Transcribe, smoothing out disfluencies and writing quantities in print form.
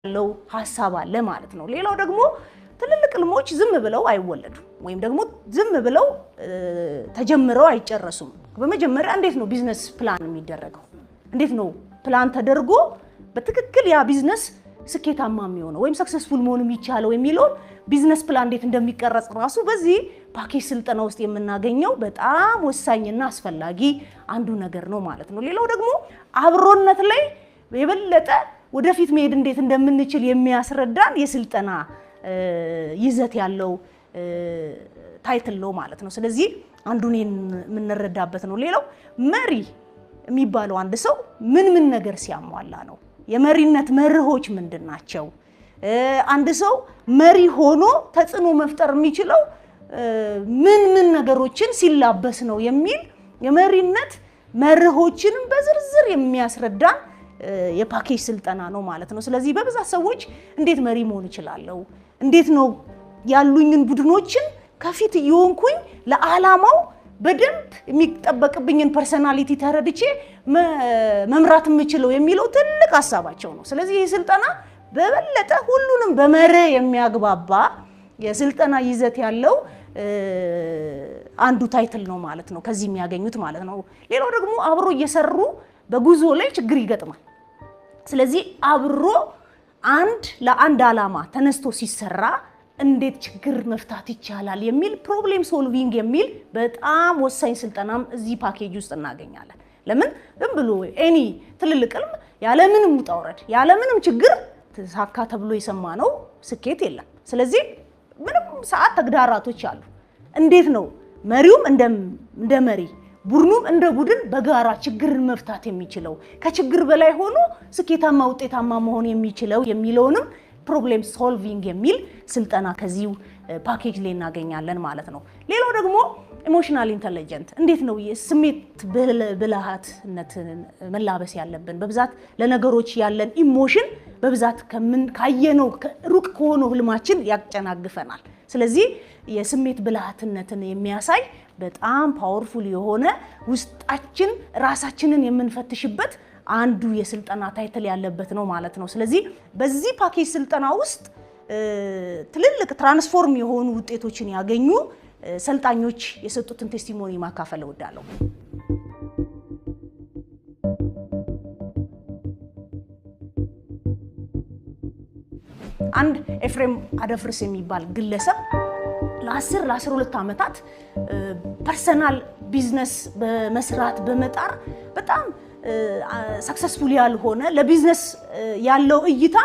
ያለው ሐሳብ አለ ማለት ነው። ሌላው ደግሞ ትልልቅ ህልሞች ዝም ብለው አይወለዱም ወይም ደግሞ ዝም ብለው ተጀምረው አይጨረሱም። በመጀመሪያ እንዴት ነው ቢዝነስ ፕላን የሚደረገው? እንዴት ነው ፕላን ተደርጎ በትክክል ያ ቢዝነስ ስኬታማ የሚሆነው ወይም ሰክሰስፉል መሆን የሚቻለው የሚለው ቢዝነስ ፕላን እንዴት እንደሚቀረጽ ራሱ በዚህ ፓኬጅ ስልጠና ውስጥ የምናገኘው በጣም ወሳኝና አስፈላጊ አንዱ ነገር ነው ማለት ነው። ሌላው ደግሞ አብሮነት ላይ የበለጠ ወደፊት መሄድ እንዴት እንደምንችል የሚያስረዳን የስልጠና ይዘት ያለው ታይትል ነው ማለት ነው። ስለዚህ አንዱን የምንረዳበት ነው። ሌላው መሪ የሚባለው አንድ ሰው ምን ነገር ሲያሟላ ነው? የመሪነት መርሆች ምንድናቸው? አንድ ሰው መሪ ሆኖ ተጽዕኖ መፍጠር የሚችለው ምን ነገሮችን ሲላበስ ነው የሚል የመሪነት መርሆችንም በዝርዝር የሚያስረዳን የፓኬጅ ስልጠና ነው ማለት ነው። ስለዚህ በብዛት ሰዎች እንዴት መሪ መሆን እችላለሁ? እንዴት ነው ያሉኝን ቡድኖችን ከፊት እየሆንኩኝ ለዓላማው በደንብ የሚጠበቅብኝን ፐርሰናሊቲ ተረድቼ መምራት የምችለው የሚለው ትልቅ ሐሳባቸው ነው። ስለዚህ ይህ ስልጠና በበለጠ ሁሉንም በመርህ የሚያግባባ የስልጠና ይዘት ያለው አንዱ ታይትል ነው ማለት ነው። ከዚህ የሚያገኙት ማለት ነው። ሌላው ደግሞ አብሮ እየሰሩ በጉዞ ላይ ችግር ይገጥማል። ስለዚህ አብሮ ለአንድ ዓላማ ተነስቶ ሲሰራ እንዴት ችግር መፍታት ይቻላል የሚል ፕሮብሌም ሶልቪንግ የሚል በጣም ወሳኝ ስልጠናም እዚህ ፓኬጅ ውስጥ እናገኛለን። ለምን ዝም ብሎ ኤኒ ትልልቅ ህልም ያለምንም ውጣ ውረድ ያለምንም ችግር ተሳካ ተብሎ የሰማነው ስኬት የለም። ስለዚህ ምንም ሰዓት ተግዳራቶች አሉ። እንዴት ነው መሪውም እንደ መሪ ቡድኑም እንደ ቡድን በጋራ ችግርን መፍታት የሚችለው ከችግር በላይ ሆኖ ስኬታማ ውጤታማ መሆን የሚችለው የሚለውንም ፕሮብሌም ሶልቪንግ የሚል ስልጠና ከዚህ ፓኬጅ ላይ እናገኛለን ማለት ነው። ሌላው ደግሞ ኢሞሽናል ኢንተለጀንት እንዴት ነው የስሜት ብልሃትነትን መላበስ ያለብን? በብዛት ለነገሮች ያለን ኢሞሽን በብዛት ካየነው ሩቅ ከሆነው ህልማችን ያጨናግፈናል። ስለዚህ የስሜት ብልሃትነትን የሚያሳይ በጣም ፓወርፉል የሆነ ውስጣችን ራሳችንን የምንፈትሽበት አንዱ የስልጠና ታይትል ያለበት ነው ማለት ነው። ስለዚህ በዚህ ፓኬጅ ስልጠና ውስጥ ትልልቅ ትራንስፎርም የሆኑ ውጤቶችን ያገኙ ሰልጣኞች የሰጡትን ቴስቲሞኒ ማካፈል እወዳለሁ። አንድ ኤፍሬም አደፍርስ የሚባል ግለሰብ ለ12 ዓመታት ፐርሰናል ቢዝነስ በመስራት በመጣር በጣም ሰክሰስፉል ያልሆነ ለቢዝነስ ያለው እይታ